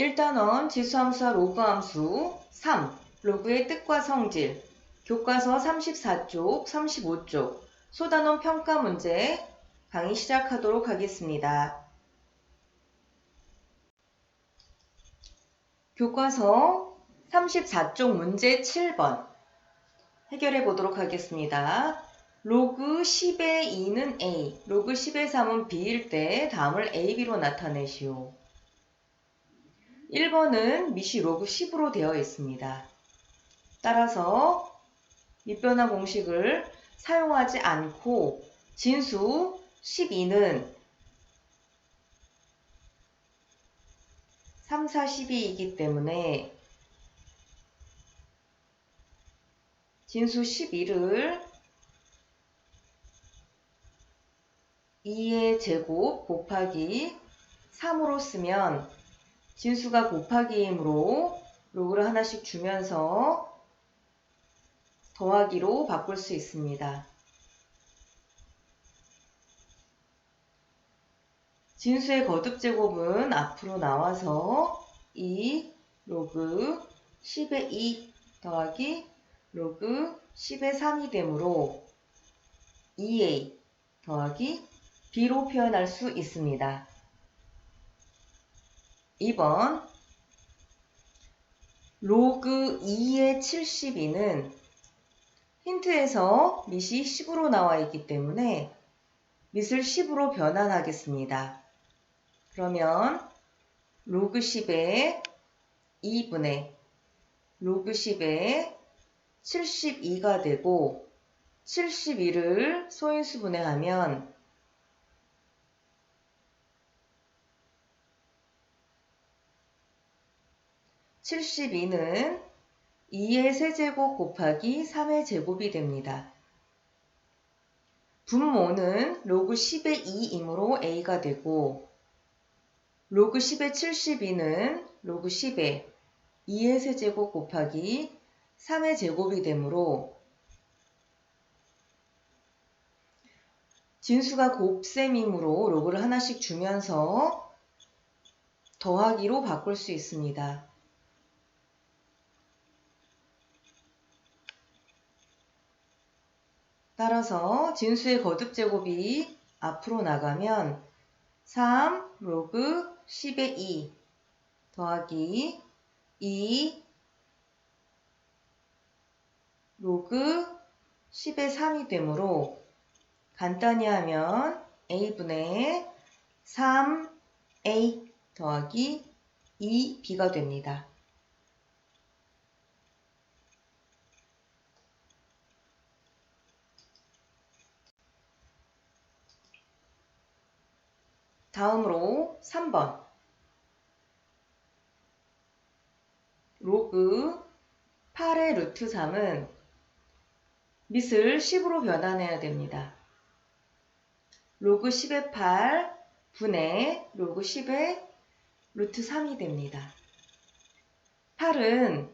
1단원 지수함수와 로그함수 3. 로그의 뜻과 성질 교과서 34쪽, 35쪽 소단원 평가 문제 강의 시작하도록 하겠습니다. 교과서 34쪽 문제 7번 해결해 보도록 하겠습니다. 로그 10의 2는 A, 로그 10의 3은 B일 때 다음을 A, B로 나타내시오. 1번은 밑이 로그 10으로 되어 있습니다. 따라서 밑변화 공식을 사용하지 않고 진수 12는 3, 4, 12이기 때문에 진수 12를 2의 제곱 곱하기 3으로 쓰면 진수가 곱하기이므로 로그를 하나씩 주면서 더하기로 바꿀 수 있습니다. 진수의 거듭제곱은 앞으로 나와서 2 로그 10의 2 더하기 로그 10의 3이 되므로 2a 더하기 b로 표현할 수 있습니다. 2번 로그 2의 72는 힌트에서 밑이 10으로 나와 있기 때문에 밑을 10으로 변환하겠습니다. 그러면 로그 10의 2분의 로그 10의 72가 되고 72를 소인수분해하면 72는 2의 세제곱 곱하기 3의 제곱이 됩니다. 분모는 로그 10의 2이므로 A가 되고 로그 10의 72는 로그 10의 2의 세제곱 곱하기 3의 제곱이 되므로 진수가 곱셈이므로 로그를 하나씩 주면서 더하기로 바꿀 수 있습니다. 따라서 진수의 거듭제곱이 앞으로 나가면 3 로그 10의 2 더하기 2 로그 10의 3이 되므로 간단히 하면 a분의 3a 더하기 2b가 됩니다. 다음으로 3번 로그 8의 루트 3은 밑을 10으로 변환해야 됩니다. 로그 10의 8 분의 로그 10의 루트 3이 됩니다. 8은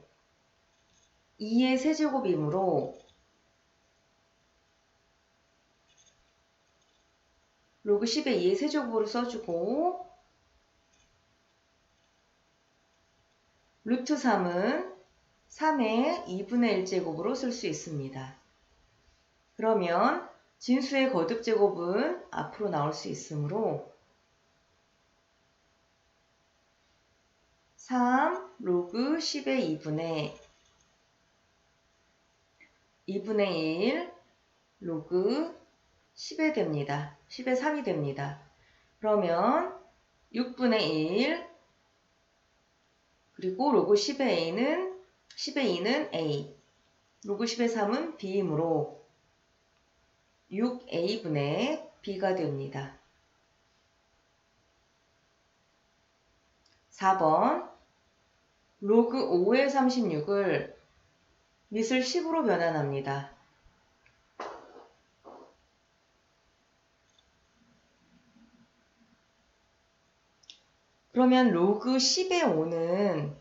2의 세제곱이므로 로그 10의 2의 세제곱으로 써주고 루트 3은 3의 2분의 1제곱으로 쓸 수 있습니다. 그러면 진수의 거듭제곱은 앞으로 나올 수 있으므로 3 로그 10의 2분의 1 로그 10에 됩니다. 10의 3이 됩니다. 그러면 6분의 1 그리고 로그 10의 2는 A 로그 10의 3은 B이므로 6a분의 b가 됩니다. 4번 로그 5의 36을 밑을 10으로 변환합니다. 그러면 로그 10의 5는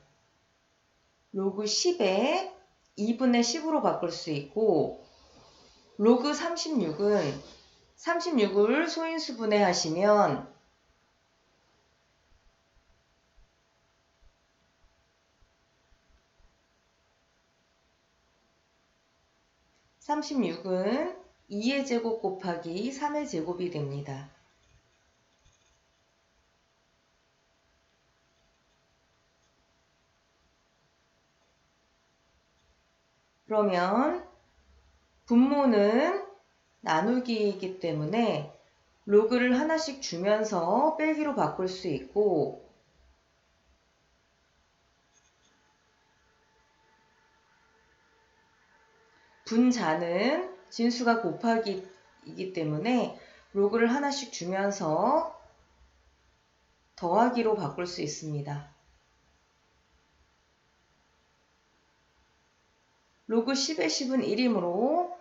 로그 10의 2분의 10으로 바꿀 수 있고 로그 36은 36을 소인수분해 하시면 36은 2의 제곱 곱하기 3의 제곱이 됩니다. 그러면 분모는 나누기이기 때문에 로그를 하나씩 주면서 빼기로 바꿀 수 있고, 분자는 진수가 곱하기이기 때문에 로그를 하나씩 주면서 더하기로 바꿀 수 있습니다. 로그 10의 10은 1이므로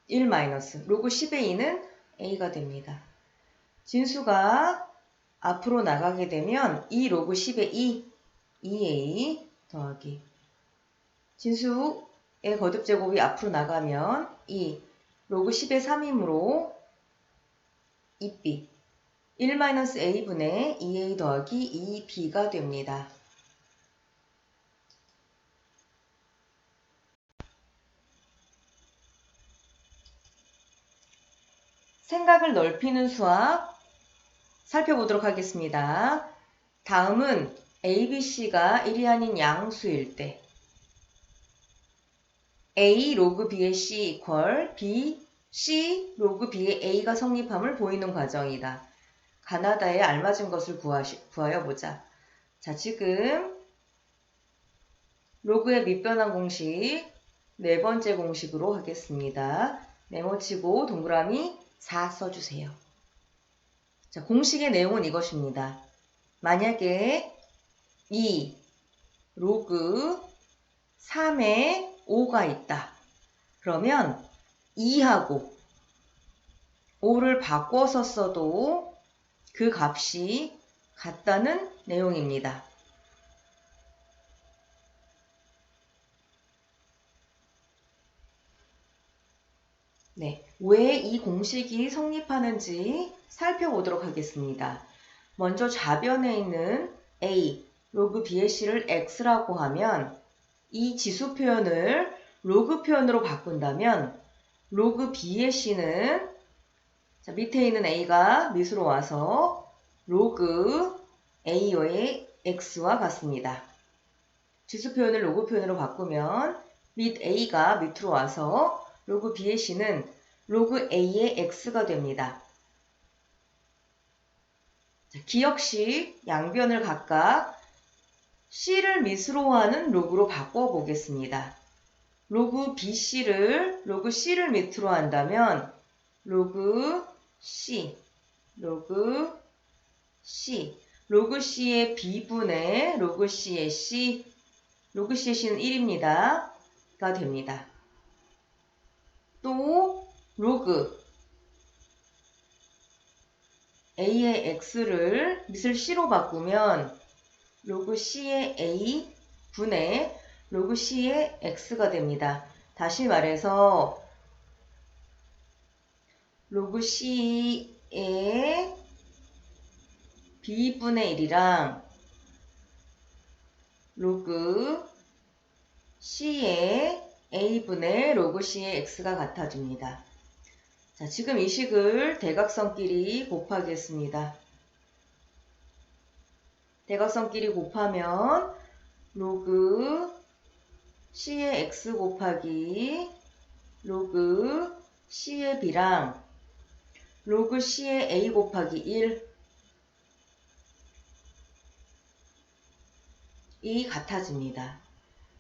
1 마이너스, 로그 10의 2는 a가 됩니다. 진수가 앞으로 나가게 되면 2 로그 10의 2, 2a 더하기 진수의 거듭제곱이 앞으로 나가면 2 로그 10의 3이므로 2b 1-a분의 2a 더하기 2b가 됩니다. 생각을 넓히는 수학 살펴보도록 하겠습니다. 다음은 ABC가 1이 아닌 양수일 때 A 로그 B의 C 이퀄 B, C 로그 B의 A가 성립함을 보이는 과정이다. 가나다에 알맞은 것을 구하여 보자. 자, 지금 로그의 밑변환 공식 네 번째 공식으로 하겠습니다. 메모치고 동그라미 4 써주세요. 자, 공식의 내용은 이것입니다. 만약에 2 로그 3에 5가 있다. 그러면 2하고 5를 바꿔서 써도 그 값이 같다는 내용입니다. 네, 왜 이 공식이 성립하는지 살펴보도록 하겠습니다. 먼저 좌변에 있는 a, 로그 b의 c를 x라고 하면 이 지수 표현을 로그 표현으로 바꾼다면 로그 b의 c는 자, 밑에 있는 a가 밑으로 와서 로그 a의 x와 같습니다. 지수 표현을 로그 표현으로 바꾸면 밑 a가 밑으로 와서 로그 b의 c는 로그 a의 x가 됩니다. 자, 기억식 양변을 각각 c를 밑으로 하는 로그로 바꿔보겠습니다. 로그 bc를 로그 c를 밑으로 한다면 로그 c, 로그 c, 로그 c의 b분의 로그 c의 c, 로그 c의 c는 1입니다. 가 됩니다. 또 로그 a의 x를 밑을 c로 바꾸면 로그 c의 a 분의 로그 c의 x가 됩니다. 다시 말해서 로그 c의 b분의 1이랑 로그 c의 a분의 로그 c의 x가 같아집니다. 자, 지금 이 식을 대각선끼리 곱하겠습니다. 대각선끼리 곱하면 로그 c의 x 곱하기 로그 c의 b랑 로그 c의 a 곱하기 1 이 같아집니다.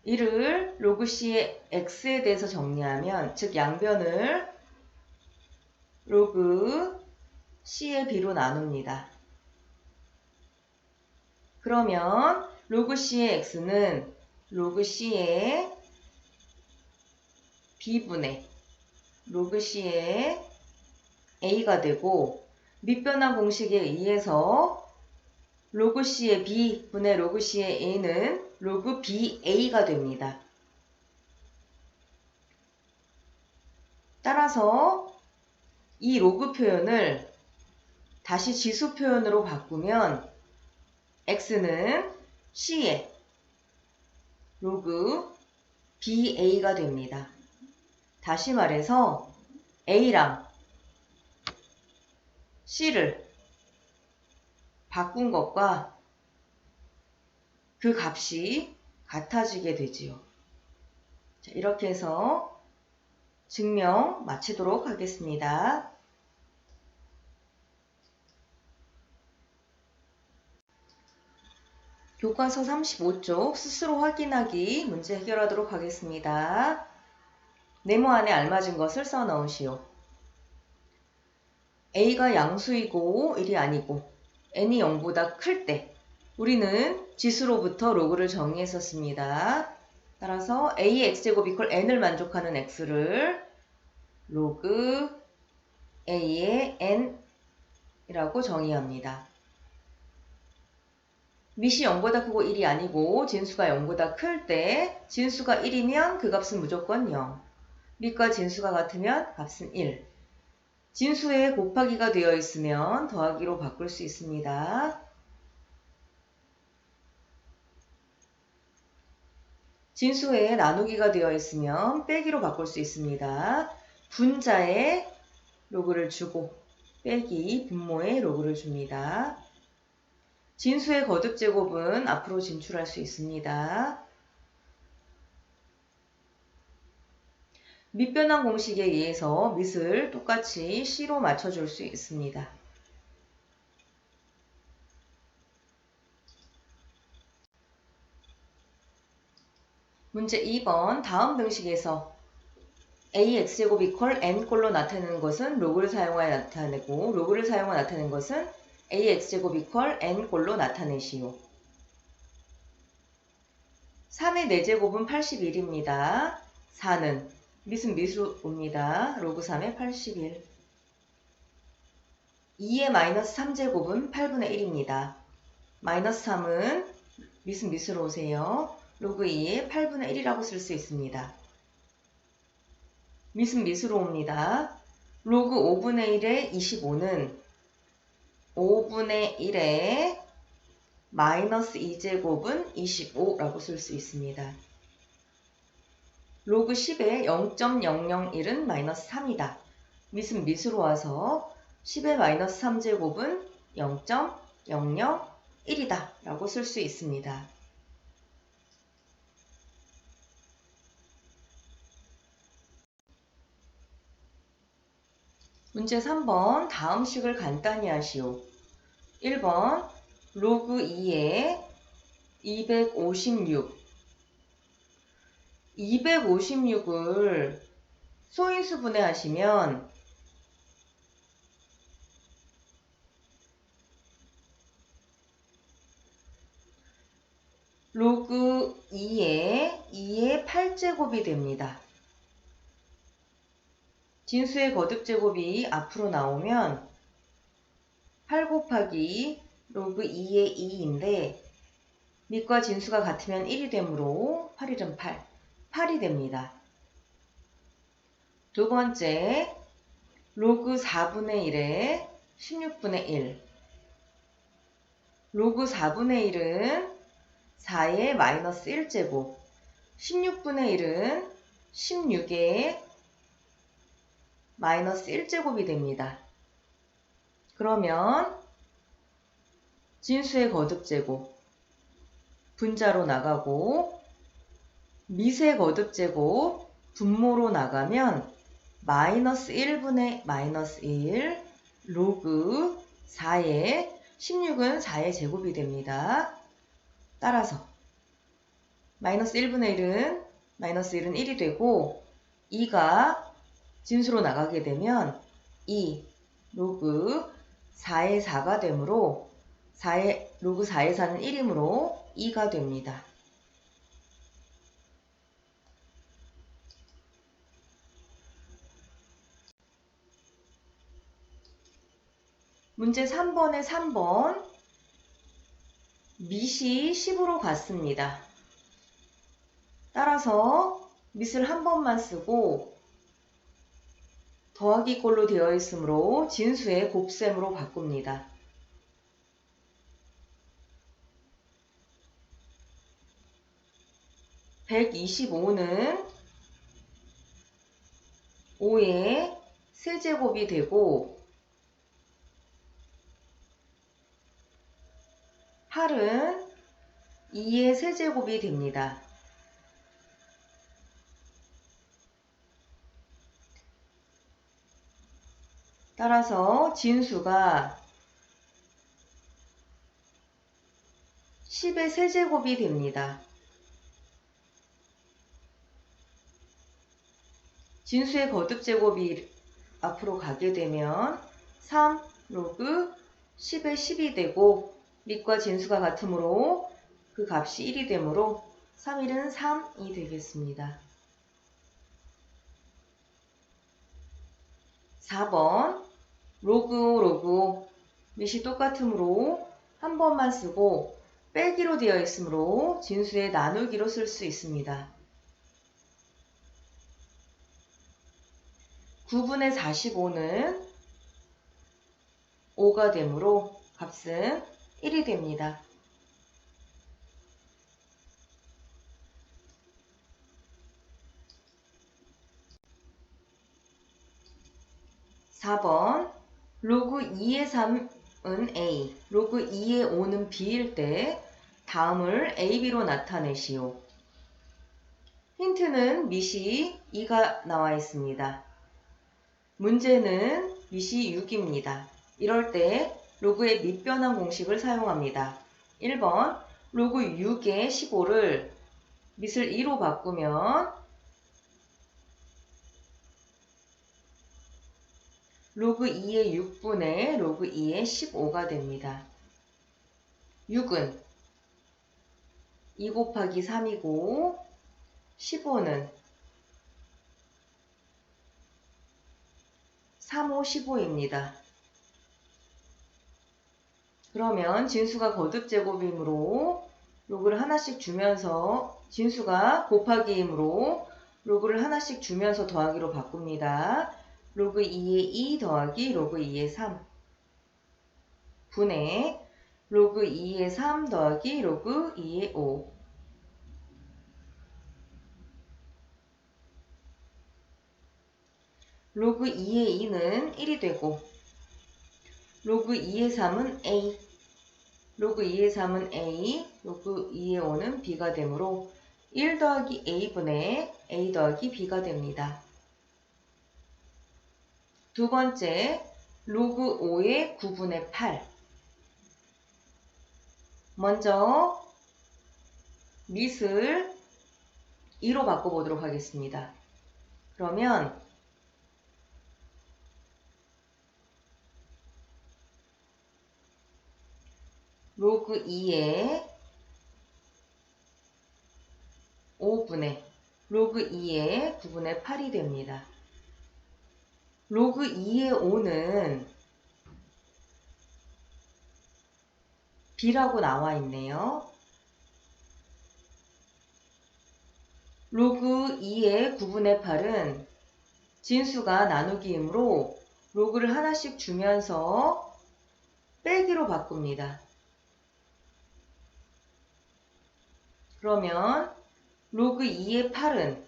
이를 로그 c의 x에 대해서 정리하면 즉 양변을 로그 c의 b로 나눕니다. 그러면 로그 c의 x는 로그 c의 b분의 로그 c의 a가 되고 밑변환 공식에 의해서 로그 c의 b분의 로그 c의 a는 로그 ba가 됩니다. 따라서 이 로그 표현을 다시 지수 표현으로 바꾸면 x는 c의 로그 ba가 됩니다. 다시 말해서 A랑 C를 바꾼 것과 그 값이 같아지게 되지요. 자, 이렇게 해서 증명 마치도록 하겠습니다. 교과서 35쪽 스스로 확인하기 문제 해결하도록 하겠습니다. 네모 안에 알맞은 것을 써 넣으시오. A가 양수이고 1이 아니고 n이 0보다 클 때 우리는 지수로부터 로그를 정의했었습니다. 따라서 a의 x제곱 이퀄 n을 만족하는 x를 로그 a의 n이라고 정의합니다. 밑이 0보다 크고 1이 아니고 진수가 0보다 클 때 진수가 1이면 그 값은 무조건 0. 밑과 진수가 같으면 값은 1. 진수에 곱하기가 되어 있으면 더하기로 바꿀 수 있습니다. 진수에 나누기가 되어 있으면 빼기로 바꿀 수 있습니다. 분자에 로그를 주고 빼기 분모에 로그를 줍니다. 진수의 거듭제곱은 앞으로 진출할 수 있습니다. 밑변환 공식에 의해서 밑을 똑같이 C로 맞춰줄 수 있습니다. 문제 2번 다음 등식에서 ax제곱 이퀄 n꼴로 나타내는 것은 로그를 사용하여 나타내고 로그를 사용하여 나타내는 것은 ax제곱 이퀄 n꼴로 나타내시오. 3의 4제곱은 81입니다. 4는 밑은 밑으로 옵니다. 로그 3의 81. 2의 마이너스 3제곱은 8분의 1입니다. 마이너스 3은 밑은 밑으로 오세요. 로그 2의 8분의 1이라고 쓸 수 있습니다. 밑은 밑으로 옵니다. 로그 5분의 1의 25는 5분의 1의 마이너스 2제곱은 25라고 쓸 수 있습니다. 로그 10의 0.001은 마이너스 3이다. 밑은 밑으로 와서 10의 마이너스 3제곱은 0.001이다 라고 쓸 수 있습니다. 문제 3번 다음 식을 간단히 하시오. 1번 로그 2의 256 256을 소인수 분해하시면 로그 2의 8제곱이 됩니다. 진수의 거듭제곱이 앞으로 나오면 8 곱하기 로그 2의 2인데 밑과 진수가 같으면 1이 되므로 8일은 8, 8이 됩니다. 두 번째, 로그 4분의 1에 16분의 1. 로그 4분의 1은 4의 마이너스 1제곱, 16분의 1은 16의 마이너스 1제곱이 됩니다. 그러면 진수의 거듭제곱 분자로 나가고 밑의 거듭제곱 분모로 나가면 마이너스 1분의 마이너스 1 로그 4의 16은 4의 제곱이 됩니다. 따라서 마이너스 1분의 1은 마이너스 1은 1이 되고 2가 진수로 나가게 되면 2 로그 4의 4가 되므로 로그 4의 4는 1이므로 2가 됩니다. 문제 3번에 3번 밑이 10으로 같습니다. 따라서 밑을 한 번만 쓰고 더하기 꼴로 되어 있으므로 진수의 곱셈으로 바꿉니다. (125는) 5의 세제곱이 되고 8은 2의 세제곱이 됩니다. 따라서 진수가 10의 세제곱이 됩니다. 진수의 거듭제곱이 앞으로 가게 되면 3 로그 10의 10이 되고 밑과 진수가 같으므로 그 값이 1이 되므로 3일은 3이 되겠습니다. 4번 로그 밑이 똑같으므로 한 번만 쓰고 빼기로 되어 있으므로 진수의 나누기로 쓸 수 있습니다. 9분의 45는 5가 되므로 값은 1이 됩니다. 4번 로그 2의 3은 A, 로그 2의 5는 B일 때 다음을 AB로 나타내시오. 힌트는 밑이 2가 나와 있습니다. 문제는 밑이 6입니다. 이럴 때 로그의 밑변환 공식을 사용합니다. 1번 로그 6의 15를 밑을 2로 바꾸면 로그 2의 6분의 로그 2의 15가 됩니다. 6은 2 곱하기 3이고 15는 3, 5, 15입니다. 그러면 진수가 거듭제곱이므로 로그를 하나씩 주면서 진수가 곱하기이므로 로그를 하나씩 주면서 더하기로 바꿉니다. 로그 2의 2 더하기 로그 2의 3 분의 로그 2의 3 더하기 로그 2의 5 로그 2의 2는 1이 되고 로그 2의 3은 A, 로그 2의 3은 A, 로그 2의 5는 B가 되므로 1 더하기 A분의 A 더하기 B가 됩니다. 두 번째, 로그 5의 9분의 8. 먼저 밑을 2로 바꿔보도록 하겠습니다. 그러면 로그 2의 5분의 로그 2의 9분의 8이 됩니다. 로그 2의 5는 B라고 나와 있네요. 로그 2의 9분의 8은 진수가 나누기이므로 로그를 하나씩 주면서 빼기로 바꿉니다. 그러면 로그 2의 8은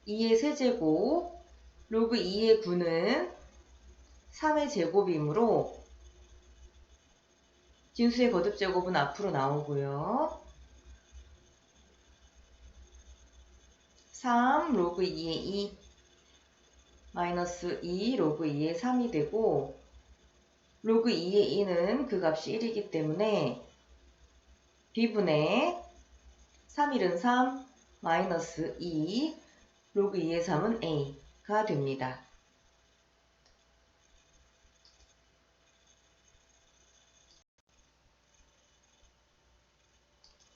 2의 세제곱, 로그 2의 9는 3의 제곱이므로 진수의 거듭제곱은 앞으로 나오고요. 3 로그 2의 2 마이너스 2 로그 2의 3이 되고 로그 2의 2는 그 값이 1이기 때문에 B분의 3일은 3 마이너스 2 로그 2의 3은 A가 됩니다.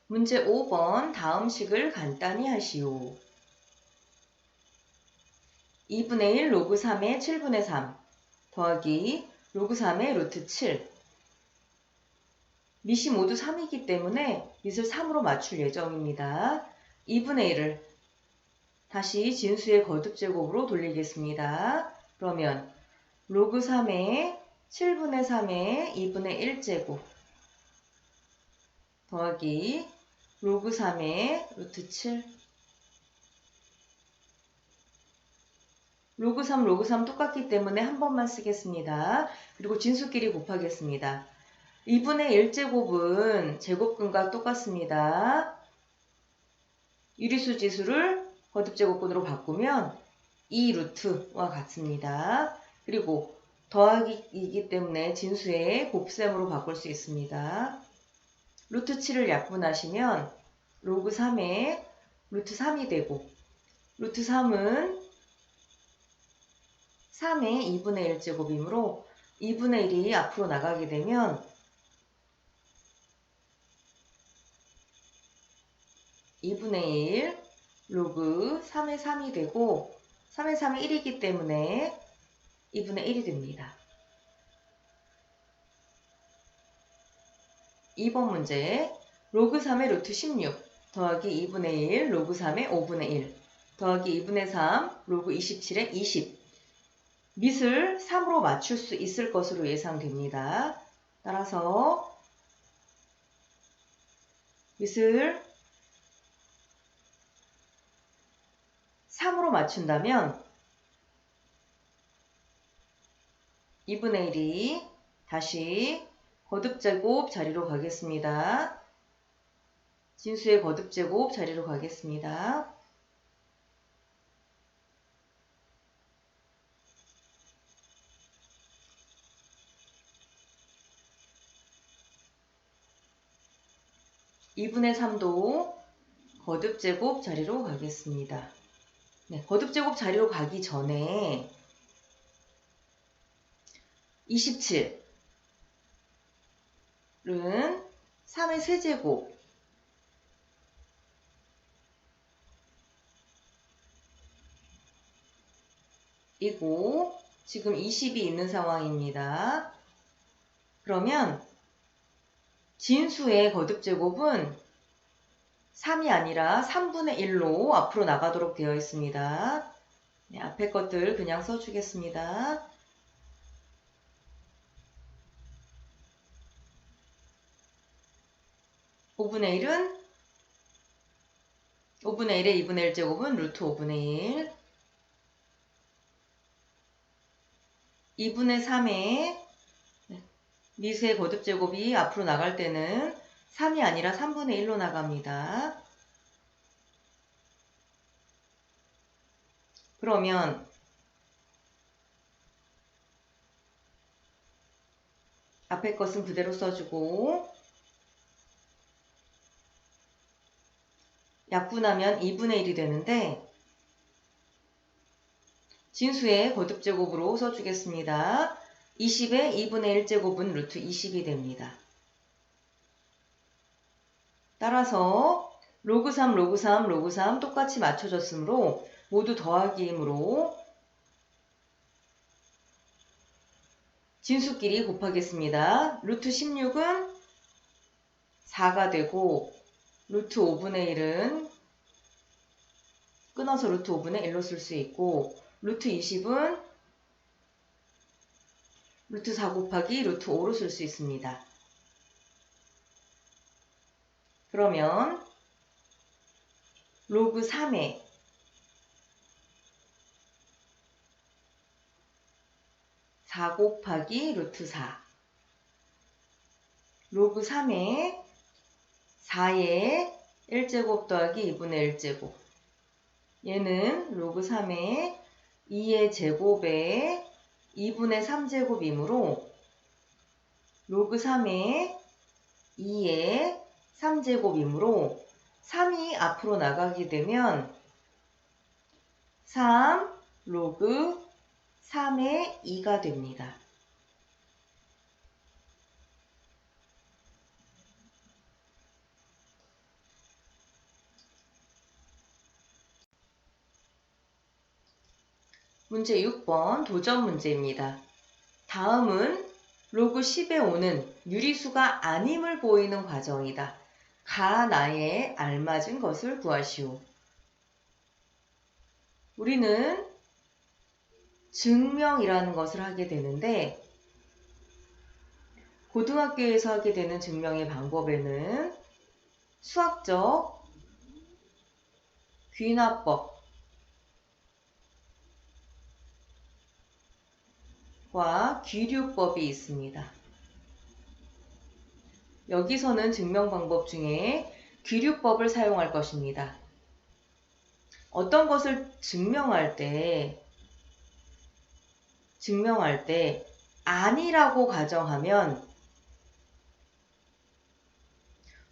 문제 5번 다음 식을 간단히 하시오. 2분의 1 로그 3의 7분의 3 더하기 로그 3의 루트 7 밑이 모두 3이기 때문에 밑을 3으로 맞출 예정입니다. 2분의 1을 다시 진수의 거듭제곱으로 돌리겠습니다. 그러면 로그 3의 7분의 3의 2분의 1제곱 더하기 로그 3의 루트 7 로그 3, 로그 3 똑같기 때문에 한 번만 쓰겠습니다. 그리고 진수끼리 곱하겠습니다. 2분의 1제곱은 제곱근과 똑같습니다. 유리수 지수를 거듭제곱근으로 바꾸면 2루트와 같습니다. 그리고 더하기이기 때문에 진수의 곱셈으로 바꿀 수 있습니다. 루트 7을 약분하시면 로그 3에 루트 3이 되고, 루트 3은 3의 2분의 1제곱이므로 2분의 1이 앞으로 나가게 되면 2분의 1 로그 3의 3이 되고, 3의 3이 1이기 때문에 2분의 1이 됩니다. 2번 문제, 로그 3의 루트 16 더하기 2분의 1 로그 3의 5분의 1 더하기 2분의 3 로그 27의 20. 밑을 3으로 맞출 수 있을 것으로 예상됩니다. 따라서 밑을 3으로 맞춘다면 2분의 1이 다시 거듭제곱 자리로 가겠습니다. 진수의 거듭제곱 자리로 가겠습니다. (2분의 3도) 거듭제곱 자리로 가겠습니다. 네, 거듭제곱 자리로 가기 전에 27은 3의 세제곱 이고 지금 20이 있는 상황입니다. 그러면 진수의 거듭제곱은 3이 아니라 3분의 1로 앞으로 나가도록 되어 있습니다. 네, 앞에 것들 그냥 써주겠습니다. (5분의 1은) 5분의 1의 2분의 1제곱은 루트 5분의 1 2분의 3의 미수의 거듭제곱이 앞으로 나갈 때는 3이 아니라 3분의 1로 나갑니다. 그러면 앞에 것은 그대로 써주고 약분하면 2분의 1이 되는데 진수의 거듭제곱으로 써주겠습니다. 20의 2분의 1제곱은 루트 20이 됩니다. 따라서 로그 3, 로그 3, 로그 3 똑같이 맞춰졌으므로 모두 더하기이므로 진수끼리 곱하겠습니다. 루트 16은 4가 되고 루트 5분의 1은 끊어서 루트 5분의 1로 쓸 수 있고 루트 20은 루트 4 곱하기 루트 5로 쓸 수 있습니다. 그러면 로그 3에 4 곱하기 루트 4 로그 3에 4의 1제곱 더하기 2분의 1제곱 얘는 로그 3의 2의 제곱에 2분의 3제곱이므로 로그 3의 2의 3제곱이므로 3이 앞으로 나가게 되면 3 로그 3의 2가 됩니다. 문제 6번 도전 문제입니다. 다음은 로그 10에 오는 유리수가 아님을 보이는 과정이다. 가 나에 알맞은 것을 구하시오. 우리는 증명이라는 것을 하게 되는데 고등학교에서 하게 되는 증명의 방법에는 수학적 귀납법 규류법과 귀류법이 있습니다. 여기서는 증명 방법 중에 귀류법을 사용할 것입니다. 어떤 것을 증명할 때 아니라고 가정하면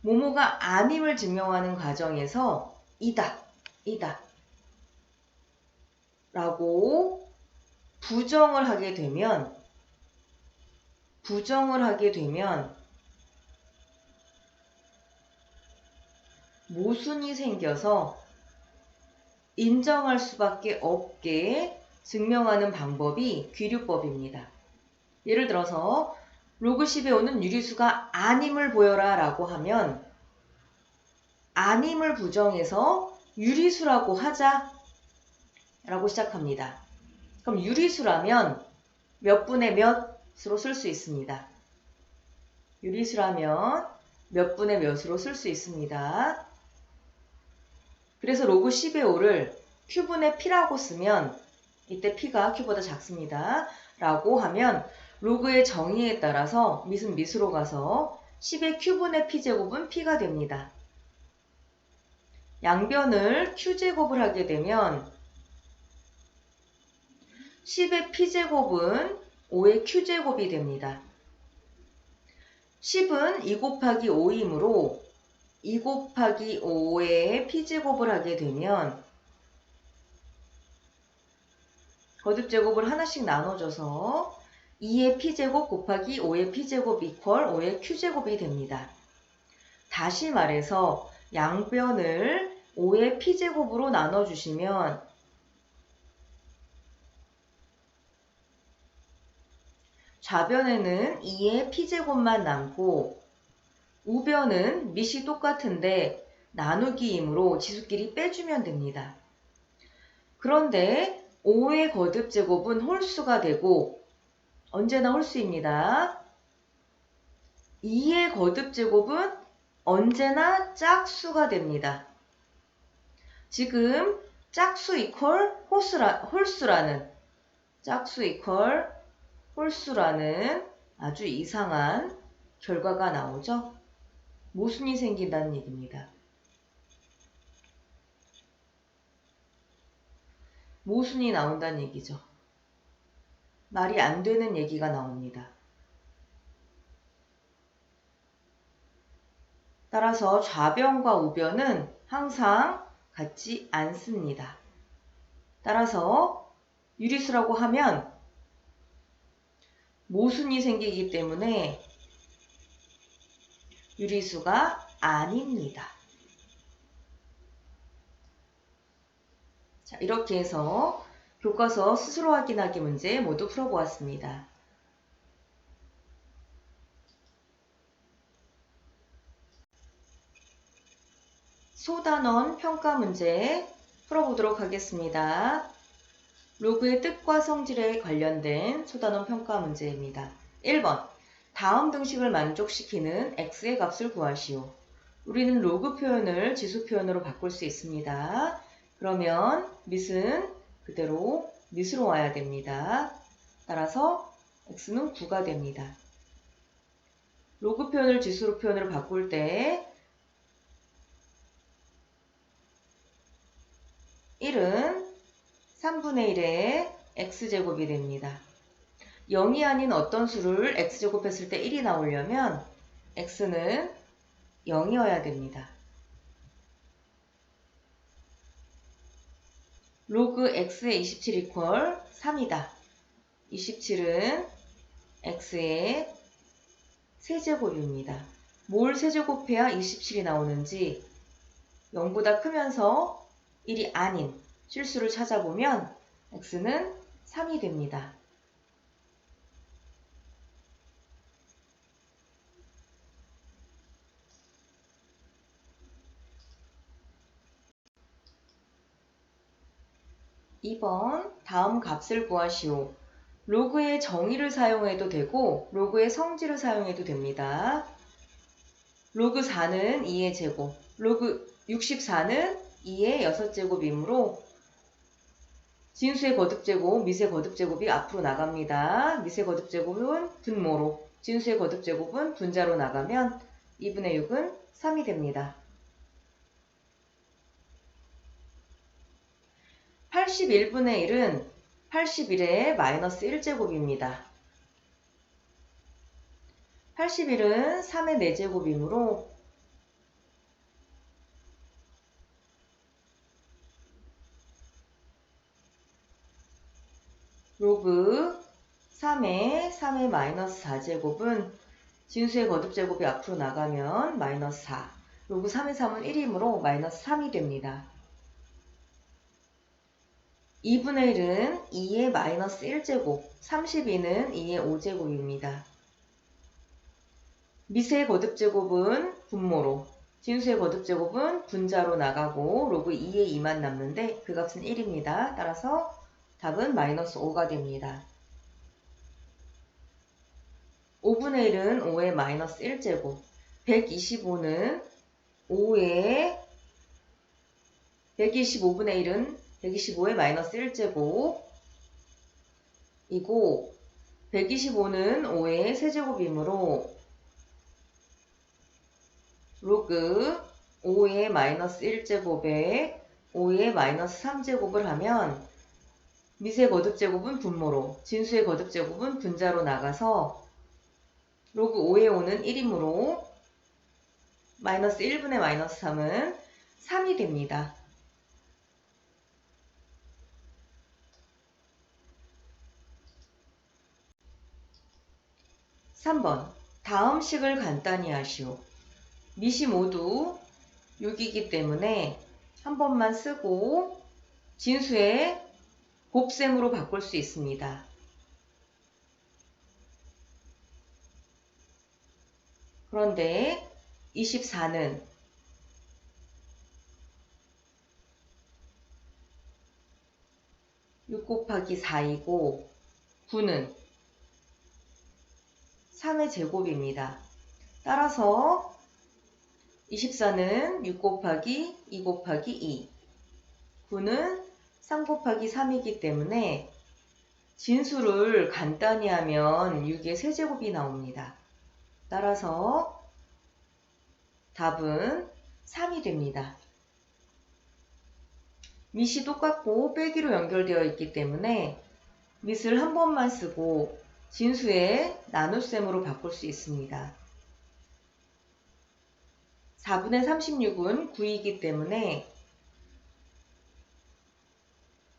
뭐뭐가 아님을 증명하는 과정에서 이다 라고 부정을 하게 되면 모순이 생겨서 인정할 수밖에 없게 증명하는 방법이 귀류법입니다. 예를 들어서 로그 10에 오는 유리수가 아님을 보여라 라고 하면 아님을 부정해서 유리수라고 하자 라고 시작합니다. 그럼 유리수라면 몇 분의 몇으로 쓸 수 있습니다. 유리수라면 몇 분의 몇으로 쓸 수 있습니다. 그래서 로그 10의 5를 Q분의 P라고 쓰면 이때 P가 Q보다 작습니다. 라고 하면 로그의 정의에 따라서 밑은 밑으로 가서 10의 Q분의 P제곱은 P가 됩니다. 양변을 Q제곱을 하게 되면 10의 P제곱은 5의 Q제곱이 됩니다. 10은 2 곱하기 5이므로 2 곱하기 5의 P제곱을 하게 되면 거듭제곱을 하나씩 나눠줘서 2의 P제곱 곱하기 5의 P제곱 이퀄 5의 Q제곱이 됩니다. 다시 말해서 양변을 5의 P제곱으로 나눠주시면 좌변에는 2의 P제곱만 남고 우변은 밑이 똑같은데 나누기이므로 지수끼리 빼주면 됩니다. 그런데 5의 거듭제곱은 홀수가 되고 언제나 홀수입니다. 2의 거듭제곱은 언제나 짝수가 됩니다. 지금 짝수 이퀄 홀수라는 아주 이상한 결과가 나오죠. 모순이 생긴다는 얘기입니다. 모순이 나온다는 얘기죠. 말이 안 되는 얘기가 나옵니다. 따라서 좌변과 우변은 항상 같지 않습니다. 따라서 유리수라고 하면 모순이 생기기 때문에 유리수가 아닙니다. 자, 이렇게 해서 교과서 스스로 확인하기 문제 모두 풀어보았습니다. 소단원 평가 문제 풀어보도록 하겠습니다. 로그의 뜻과 성질에 관련된 소단원 평가 문제입니다. 1번. 다음 등식을 만족시키는 x의 값을 구하시오. 우리는 로그 표현을 지수 표현으로 바꿀 수 있습니다. 그러면 밑은 그대로 밑으로 와야 됩니다. 따라서 x는 9가 됩니다. 로그 표현을 지수 표현으로 바꿀 때 1은 3분의 1의 x제곱이 됩니다. 0이 아닌 어떤 수를 x제곱했을 때 1이 나오려면 x는 0이어야 됩니다. 로그 x의 27 이퀄 3이다. 27은 x의 세제곱입니다. 뭘 세제곱해야 27이 나오는지 0보다 크면서 1이 아닌 실수를 찾아보면 x는 3이 됩니다. (2번) 다음 값을 구하시오. 로그의 정의를 사용해도 되고 로그의 성질을 사용해도 됩니다. 로그 4는 2의 제곱, 로그 64는 2의 6제곱이므로 진수의 거듭제곱, 미수의 거듭제곱이 앞으로 나갑니다. 미수의 거듭제곱은 분모로, 진수의 거듭제곱은 분자로 나가면 2분의 6은 3이 됩니다. 81분의 1은 81의 마이너스 1제곱입니다. 81은 3의 4제곱이므로 로그 3의 마이너스 4제곱은 진수의 거듭제곱이 앞으로 나가면 마이너스 4. 로그 3의 3은 1이므로 마이너스 3이 됩니다. 2분의 1은 2의 마이너스 1제곱, 32는 2의 5제곱입니다. 미수의 거듭제곱은 분모로, 진수의 거듭제곱은 분자로 나가고 로그 2의 2만 남는데 그 값은 1입니다. 따라서 답은 마이너스 5가 됩니다. 5분의 1은 5의 마이너스 1제곱, 125는 5의 125분의 1은 125의 마이너스 1제곱이고 125는 5의 세제곱이므로 로그 5의 마이너스 1제곱에 5의 마이너스 3제곱을 하면 미수의 거듭제곱은 분모로, 진수의 거듭제곱은 분자로 나가서 로그 5의 5는 1이므로 마이너스 1분의 마이너스 3은 3이 됩니다. 3번. 다음 식을 간단히 하시오. 미시 모두 6이기 때문에 한 번만 쓰고 진수의 곱셈으로 바꿀 수 있습니다. 그런데 24는 6 곱하기 4이고 9는 3의 제곱입니다. 따라서 24는 6 곱하기 2 곱하기 2, 9는 3 곱하기 3이기 때문에 진수를 간단히 하면 6의 세제곱이 나옵니다. 따라서 답은 3이 됩니다. 밑이 똑같고 빼기로 연결되어 있기 때문에 밑을 한 번만 쓰고 진수의 나눗셈으로 바꿀 수 있습니다. 4분의 36은 9이기 때문에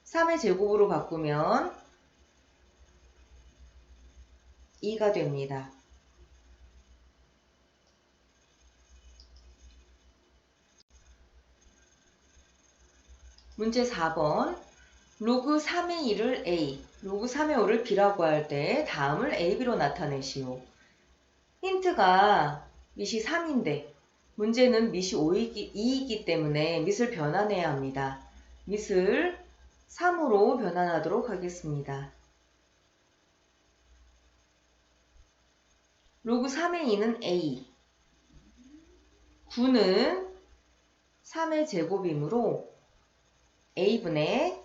3의 제곱으로 바꾸면 2가 됩니다. 문제 4번. 로그 3의 2를 A, 로그 3의 5를 B라고 할 때 다음을 A, B로 나타내시오. 힌트가 밑이 3인데 문제는 밑이 2이기 때문에 밑을 변환해야 합니다. 밑을 3으로 변환하도록 하겠습니다. 로그 3의 2는 A, 9는 3의 제곱이므로 A분의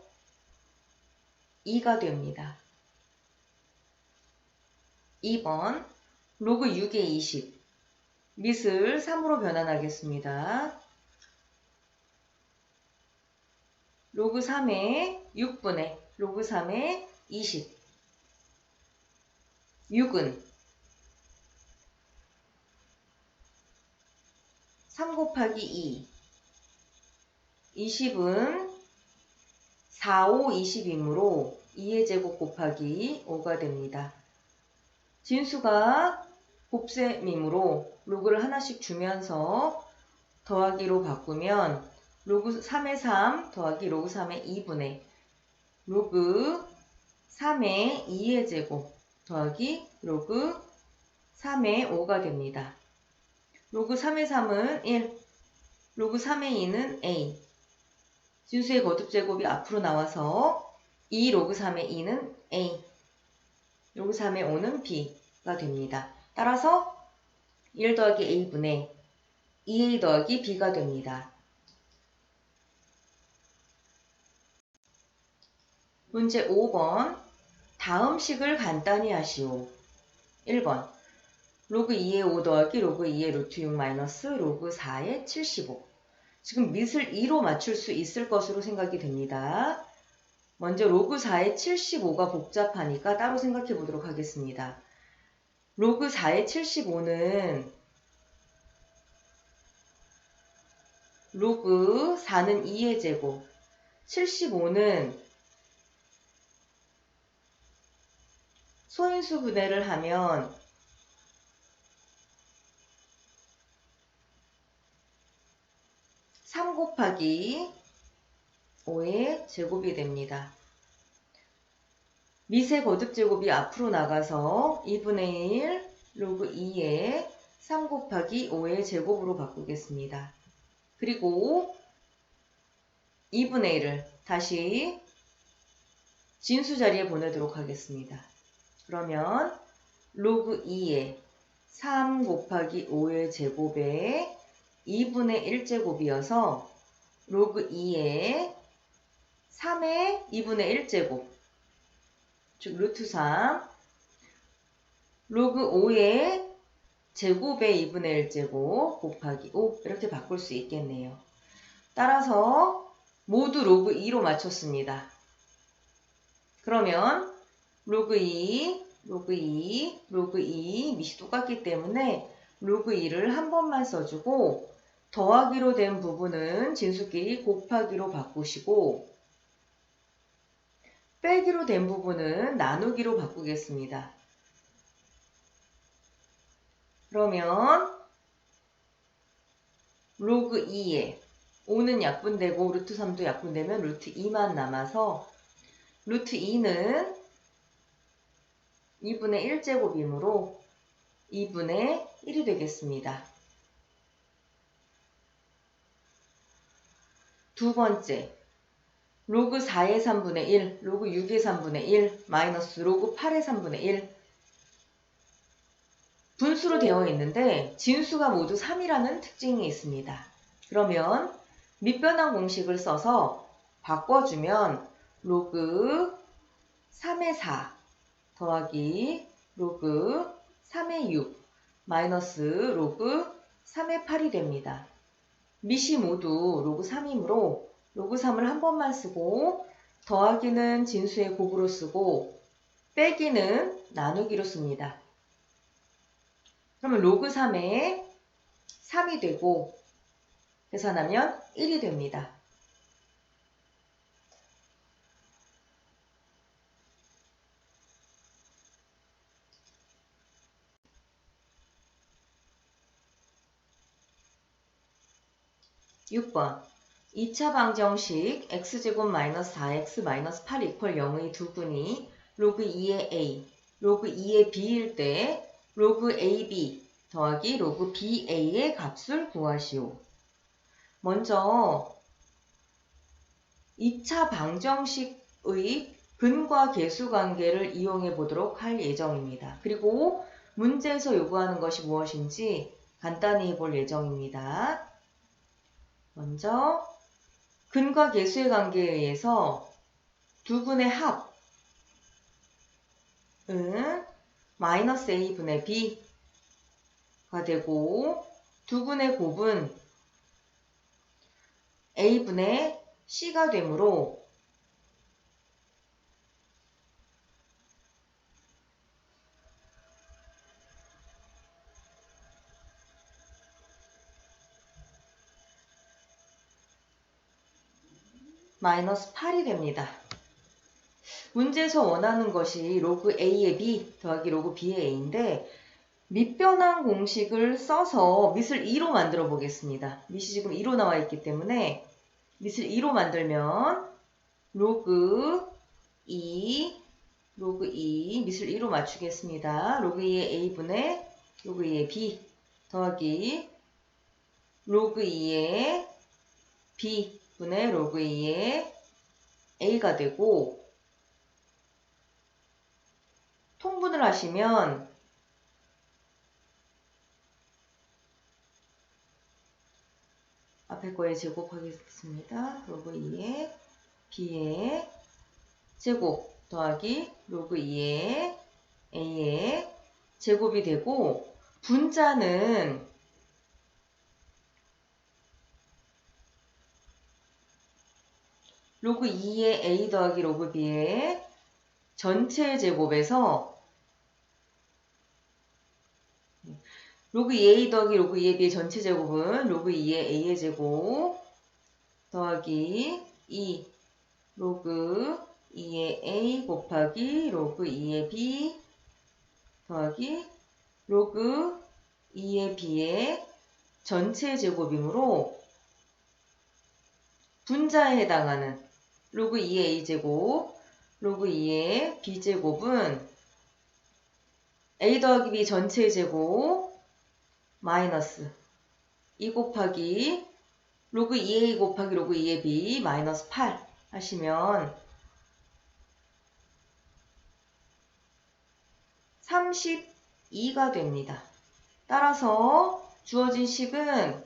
2가 됩니다. 2번. 로그 6의 20. 밑을 3으로 변환하겠습니다. 로그 3의 6분의 로그 3의 20. 6은 3 곱하기 2. 20은 4, 5, 20이므로 2의 제곱 곱하기 5가 됩니다. 진수가 곱셈이므로 로그를 하나씩 주면서 더하기로 바꾸면 로그 3의 3 더하기 로그 3의 2분의 로그 3의 2의 제곱 더하기 로그 3의 5가 됩니다. 로그 3의 3은 1, 로그 3의 2는 A, 진수의 거듭제곱이 앞으로 나와서 2 로그 3의 2는 A, 로그 3의 5는 B가 됩니다. 따라서 1 더하기 A분의 2A 더하기 B가 됩니다. 문제 5번. 다음 식을 간단히 하시오. 1번. 로그 2의 5 더하기 로그 2의 루트 6 마이너스 로그 4의 75. 지금 밑을 2로 맞출 수 있을 것으로 생각이 됩니다. 먼저 로그 4의 75가 복잡하니까 따로 생각해 보도록 하겠습니다. 로그 4의 75는 로그 4는 2의 제곱, 75는 소인수 분해를 하면 3 곱하기 5의 제곱이 됩니다. 밑의 거듭제곱이 앞으로 나가서 2분의 1 로그 2의 3 곱하기 5의 제곱으로 바꾸겠습니다. 그리고 2분의 1을 다시 진수 자리에 보내도록 하겠습니다. 그러면 로그 2의 3 곱하기 5의 제곱에 2분의 1제곱이어서 로그 2의 3의 2분의 1제곱, 즉 루트 3, 로그 5의 제곱의 2분의 1제곱 곱하기 5 이렇게 바꿀 수 있겠네요. 따라서 모두 로그 2로 맞췄습니다. 그러면 로그 2, 로그 2, 로그 2 밑이 똑같기 때문에 로그 2를 한 번만 써주고 더하기로 된 부분은 진수끼리 곱하기로 바꾸시고 빼기로 된 부분은 나누기로 바꾸겠습니다. 그러면 로그 2에 5는 약분되고 루트 3도 약분되면 루트 2만 남아서 루트 2는 2분의 1제곱이므로 2분의 1이 되겠습니다. 두 번째, 로그 4의 3분의 1, 로그 6의 3분의 1, 마이너스 로그 8의 3분의 1 분수로 되어 있는데 진수가 모두 3이라는 특징이 있습니다. 그러면 밑변환 공식을 써서 바꿔주면 로그 3의 4 더하기 로그 3의 6 마이너스 로그 3의 8이 됩니다. 밑이 모두 로그 3이므로 로그 3을 한 번만 쓰고 더하기는 진수의 곱으로 쓰고 빼기는 나누기로 씁니다. 그러면 로그 3에 3이 되고 계산하면 1이 됩니다. (6번) 2차 방정식 x제곱 마이너스 4x 마이너스 8 이퀄 0의 두근이 로그 2의 a, 로그 2의 b일 때 로그 ab 더하기 로그 ba의 값을 구하시오. 먼저 2차 방정식의 근과 계수 관계를 이용해 보도록 할 예정입니다. 그리고 문제에서 요구하는 것이 무엇인지 간단히 해볼 예정입니다. 먼저 근과 계수의 관계에 의해서 두근의 합은 마이너스 a분의 b가 되고 두근의 곱은 a분의 c가 되므로 마이너스 8이 됩니다. 문제에서 원하는 것이 로그 a의 b 더하기 로그 b의 a인데 밑변환 공식을 써서 밑을 2로 만들어 보겠습니다. 밑이 지금 2로 나와 있기 때문에 밑을 2로 만들면 로그 2 밑을 2로 맞추겠습니다. 로그 2의 a분의 로그 2의 b 더하기 로그 2의 b분의 로그 2의 a가 되고 통분을 하시면 앞에 거에 제곱하겠습니다. 로그 2의 b의 제곱 더하기 로그 2의 a의 제곱이 되고, 분자는 로그 2의 a 더하기 로그 b의 전체 제곱에서 로그 2a 더하기 로그 2의 b의 전체 제곱은 로그 2의 a의 제곱 더하기 2 로그 2의 a 곱하기 로그 2의 b 더하기 로그 2의 b의 전체 제곱이므로, 분자에 해당하는 로그 2의 a제곱 로그 2의 b제곱은 a 더하기 b 전체 제곱 마이너스 2 곱하기 로그 2a 곱하기 로그 2의 b 마이너스 8 하시면 32가 됩니다. 따라서 주어진 식은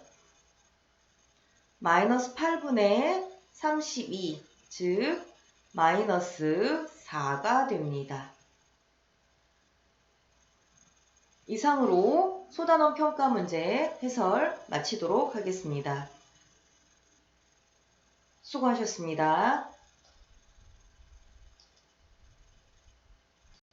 마이너스 8분의 32, 즉 마이너스 4가 됩니다. 이상으로 소단원 평가 문제 해설 마치도록 하겠습니다. 수고하셨습니다.